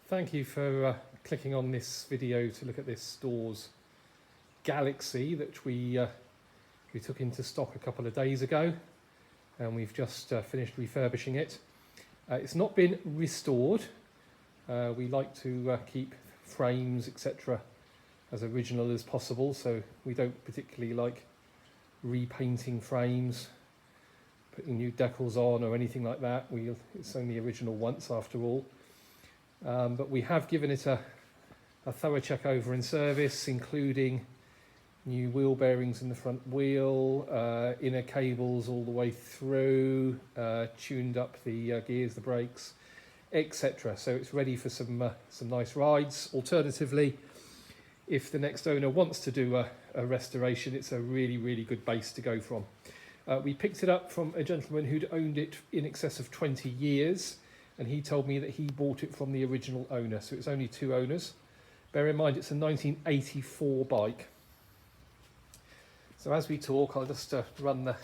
Thank you for clicking on this video to look at this Dawes Galaxy that we took into stock a couple of days ago, and we've just finished refurbishing it. It's not been restored. We like to keep frames, etc., as original as possible, so we don't particularly like repainting frames, putting new decals on or anything like that. It's only original once after all. But we have given it a thorough check over in service, including new wheel bearings in the front wheel, inner cables all the way through, tuned up the gears, the brakes, etc. So it's ready for some nice rides. Alternatively, if the next owner wants to do a restoration, it's a really good base to go from. We picked it up from a gentleman who'd owned it in excess of 20 years. And he told me that he bought it from the original owner, so it's only two owners. Bear in mind it's a 1984 bike. So as we talk, I'll just run the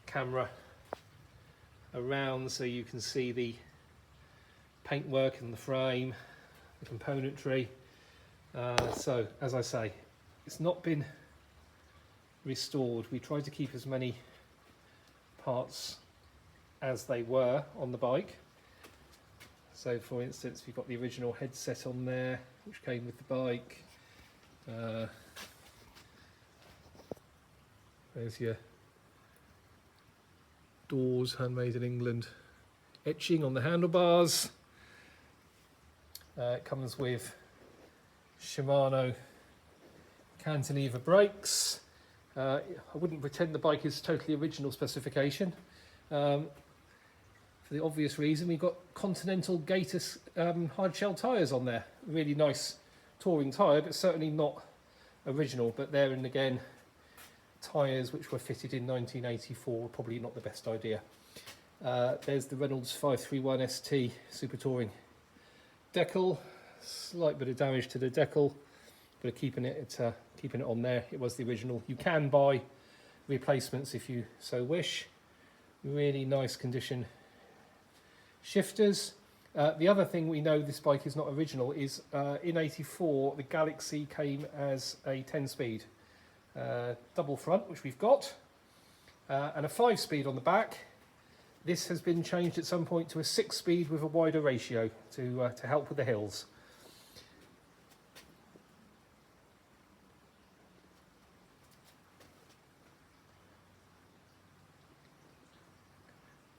camera around so you can see the paintwork in the frame, the componentry. So as I say, it's not been restored. We tried to keep as many parts as they were on the bike. So for instance, we've got the original headset on there, which came with the bike. There's your Dawes, handmade in England, etching on the handlebars. It comes with Shimano cantilever brakes. I wouldn't pretend the bike is totally original specification. For the obvious reason, we've got Continental Gator hard shell tyres on there. Really nice touring tyre, but certainly not original. But there and again, tyres which were fitted in 1984 probably not the best idea. There's the Reynolds 531 ST Super Touring decal. Slight bit of damage to the decal, but keeping it on there. It was the original. You can buy replacements if you so wish. Really nice condition shifters. The other thing we know this bike is not original is in '84 the Galaxy came as a 10-speed double front, which we've got, and a 5-speed on the back. This has been changed at some point to a 6-speed with a wider ratio to help with the hills.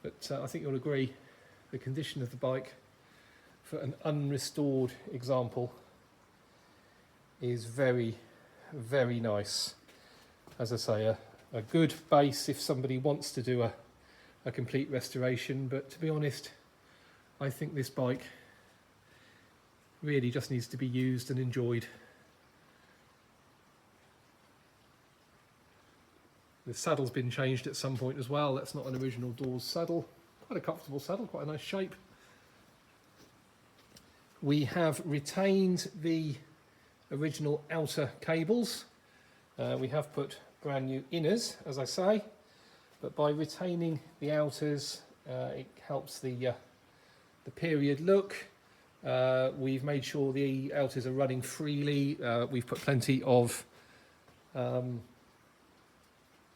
But I think you'll agree the condition of the bike for an unrestored example is very nice. As I say, a good base if somebody wants to do a complete restoration, but to be honest, I think this bike really just needs to be used and enjoyed. The saddle's been changed at some point as well. That's not an original Dawes saddle. Quite a comfortable saddle, quite a nice shape. We have retained the original outer cables. We have put brand new inners, as I say, but by retaining the outers, it helps the period look. We've made sure the outers are running freely. We've put plenty of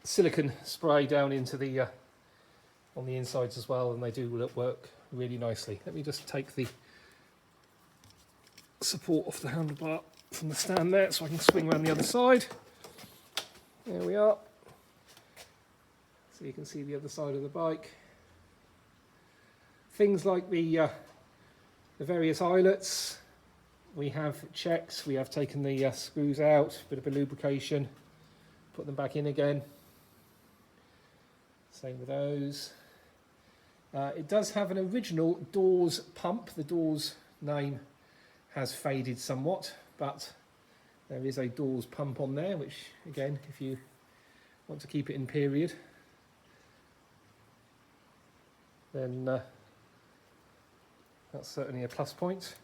silicone spray down into the on the insides as well, and they do work really nicely. Let me just take the support off the handlebar from the stand there so I can swing around the other side. There we are. So you can see the other side of the bike. Things like the various eyelets we have checked. We have taken the screws out, bit of a lubrication, put them back in again. Same with those. It does have an original Dawes pump. The Dawes name has faded somewhat, but there is a Dawes pump on there, which again, if you want to keep it in period, then that's certainly a plus point.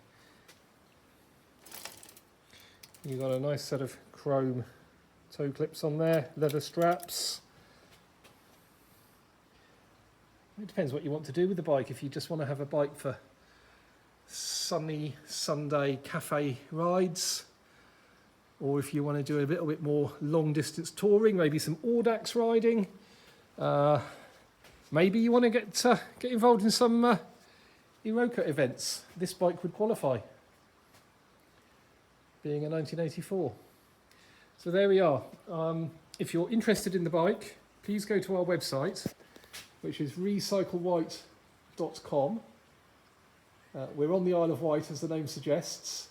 You've got a nice set of chrome toe clips on there, leather straps. It depends what you want to do with the bike. If you just want to have a bike for sunny Sunday cafe rides, or if you want to do a little bit more long distance touring, maybe some Audax riding. Maybe you want to get involved in some Eroca events. This bike would qualify, being a 1984. So there we are. If you're interested in the bike, please go to our website, which is recyclewhite.com. We're on the Isle of Wight, as the name suggests,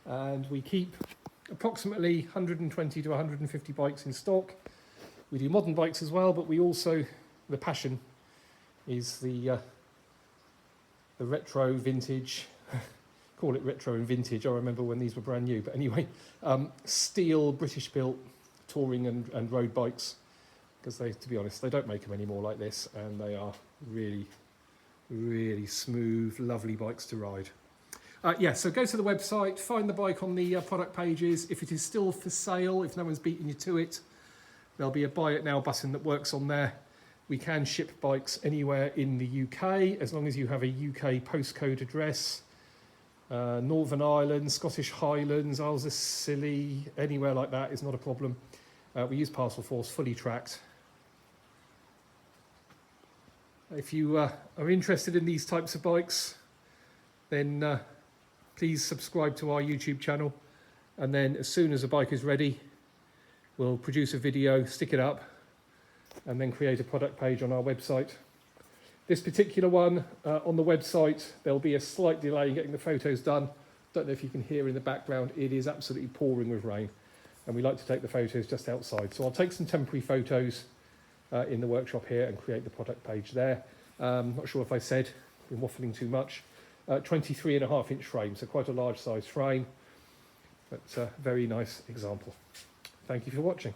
and we keep approximately 120 to 150 bikes in stock. We do modern bikes as well, but we also, the passion is the retro vintage. Call it retro and vintage. I remember when these were brand new, but anyway, steel British built touring and road bikes, because they, to be honest, they don't make them anymore like this, and they are really, really smooth, lovely bikes to ride. Yeah, so go to the website, find the bike on the product pages. If it is still for sale, if no one's beaten you to it, there'll be a buy it now button that works on there. We can ship bikes anywhere in the UK, as long as you have a UK postcode address. Northern Ireland, Scottish Highlands, Isles of Scilly, anywhere like that is not a problem. We use Parcel Force, fully tracked. If you are interested in these types of bikes, then please subscribe to our YouTube channel, and then as soon as a bike is ready, we'll produce a video, stick it up, and then create a product page on our website. This particular one, on the website, there'll be a slight delay in getting the photos done. Don't know if you can hear in the background, it is absolutely pouring with rain, and we like to take the photos just outside. So I'll take some temporary photos in the workshop here and create the product page there. Not sure if I said, been waffling too much. 23.5-inch frame, so quite a large size frame, but very nice example. Thank you for watching.